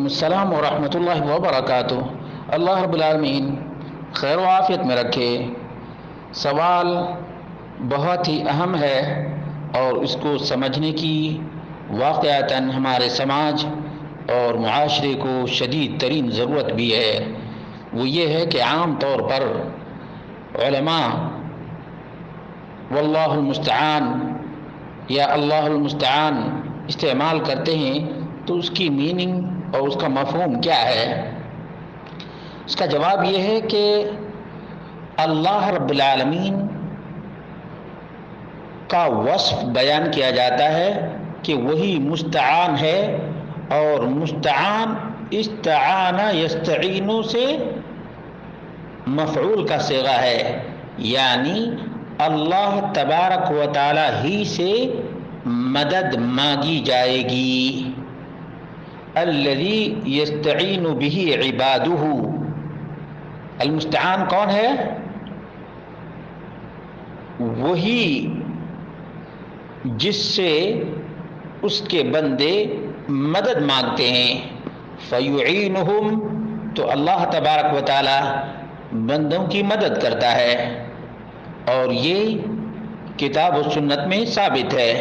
السلام ورحمۃ اللہ وبرکاتہ۔ اللہ رب العالمین خیر و عافیت میں رکھے۔ سوال بہت ہی اہم ہے اور اس کو سمجھنے کی واقعتاً ہمارے سماج اور معاشرے کو شدید ترین ضرورت بھی ہے۔ وہ یہ ہے کہ عام طور پر علماء واللہ المستعان یا اللہ المستعان استعمال کرتے ہیں تو اس کی میننگ اور اس کا مفہوم کیا ہے؟ اس کا جواب یہ ہے کہ اللہ رب العالمین کا وصف بیان کیا جاتا ہے کہ وہی مستعان ہے، اور مستعان استعان یستعین سے مفعول کا صیغہ ہے، یعنی اللہ تبارک و تعالی ہی سے مدد مانگی جائے گی۔ الذی یستعین بہ عبادہ، المستعان کون ہے؟ وہی جس سے اس کے بندے مدد مانگتے ہیں۔ فیعینہم، تو اللہ تبارک و تعالی بندوں کی مدد کرتا ہے، اور یہ کتاب و سنت میں ثابت ہے۔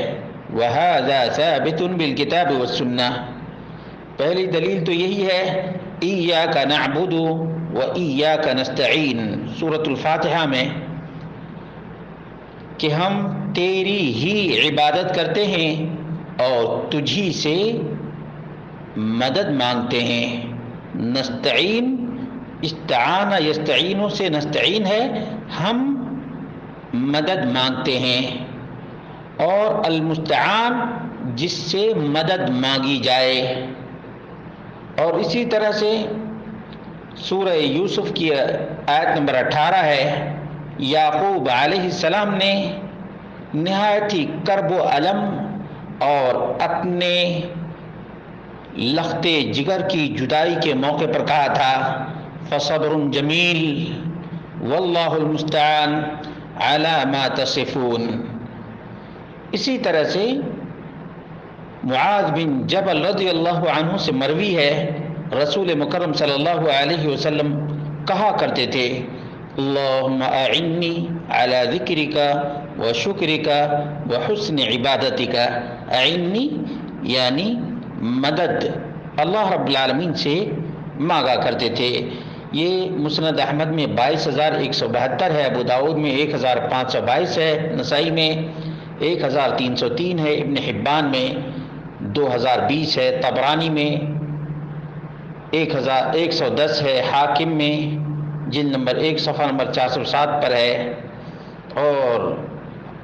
وہذا ثابت بالکتاب والسنہ، پہلی دلیل تو یہی ہے ایاک نعبد و ایاک نستعین سورۃ الفاتحہ میں، کہ ہم تیری ہی عبادت کرتے ہیں اور تجھی سے مدد مانگتے ہیں۔ نستعین، استعان یستعین سے نستعین ہے، ہم مدد مانگتے ہیں، اور المستعان جس سے مدد مانگی جائے۔ اور اسی طرح سے سورہ یوسف کی آیت نمبر 18 ہے، یعقوب علیہ السلام نے نہایت ہی کرب و الم اور اپنے لخت جگر کی جدائی کے موقع پر کہا تھا فصبر جمیل واللہ المستعان علی ما تصفون۔ اسی طرح سے معاذ بن جبل رضی اللہ عنہ سے مروی ہے، رسول مکرم صلی اللہ علیہ وسلم کہا کرتے تھے اللہم اعنی علی ذکرک و شکرک و حسن عبادتک۔ اعنی یعنی مدد اللہ رب العالمین سے مانگا کرتے تھے۔ یہ مسند احمد میں 22,172 ہے، ابو داؤد میں 1,522 ہے، نسائی میں 1,303 ہے، ابن حبان میں 2,020 ہے، طبرانی میں 1,110 ہے، حاکم میں جلد نمبر 1 صفحہ نمبر 407 پر ہے، اور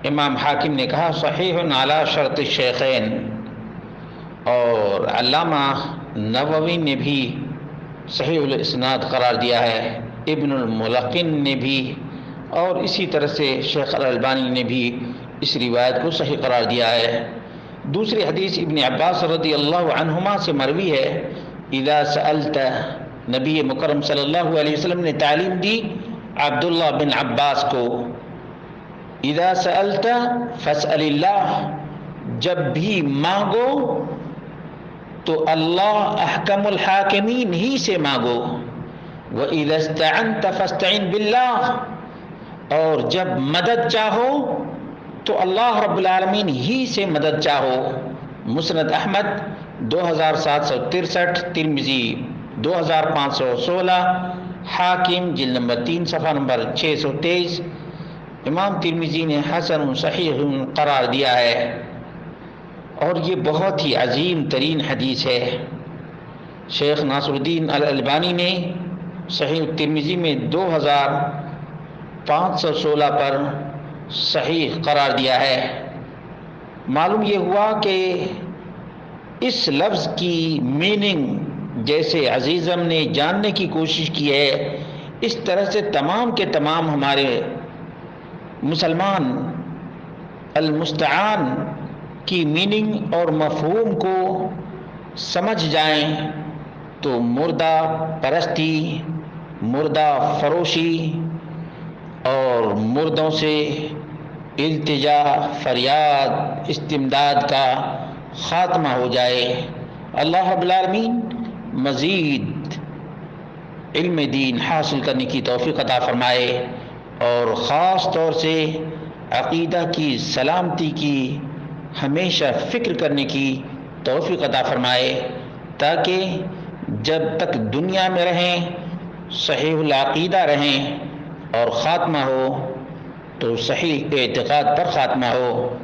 امام حاکم نے کہا صحیح علی شرط الشیخین، اور علامہ نووی نے بھی صحیح الاسناد قرار دیا ہے، ابن الملقن نے بھی، اور اسی طرح سے شیخ الالبانی نے بھی اس روایت کو صحیح قرار دیا ہے۔ دوسری حدیث ابن عباس رضی اللہ عنہما سے مروی ہے، اذا سألت، نبی مکرم صلی اللہ علیہ وسلم نے تعلیم دی عبداللہ بن عباس کو، اذا سألت فاسأل اللہ، جب بھی مانگو تو اللہ احکم الحاکمین ہی سے مانگو، وَإِذَا اسْتَعَنْتَ فَاسْتَعِنْ بِاللَّهِ، اور جب مدد چاہو تو اللہ رب العالمین ہی سے مدد چاہو۔ مسند احمد 2,763، ترمذی 2,516، حاکم جلد نمبر 3 صفحہ نمبر 623، امام ترمذی نے حسن صحیح قرار دیا ہے، اور یہ بہت ہی عظیم ترین حدیث ہے۔ شیخ ناصر الدین الالبانی نے صحیح ترمذی میں 2,516 پر صحیح قرار دیا ہے۔ معلوم یہ ہوا کہ اس لفظ کی میننگ جیسے عزیزم نے جاننے کی کوشش کی ہے، اس طرح سے تمام کے تمام ہمارے مسلمان المستعان کی میننگ اور مفہوم کو سمجھ جائیں تو مردہ پرستی، مردہ فروشی اور مردوں سے التجا، فریاد، استمداد کا خاتمہ ہو جائے۔ اللہ رب العالمین مزید علم دین حاصل کرنے کی توفیق عطا فرمائے، اور خاص طور سے عقیدہ کی سلامتی کی ہمیشہ فکر کرنے کی توفیق عطا فرمائے، تاکہ جب تک دنیا میں رہیں صحیح العقیدہ رہیں، اور خاتمہ ہو تو صحیح اعتقاد پر خاتمہ ہو۔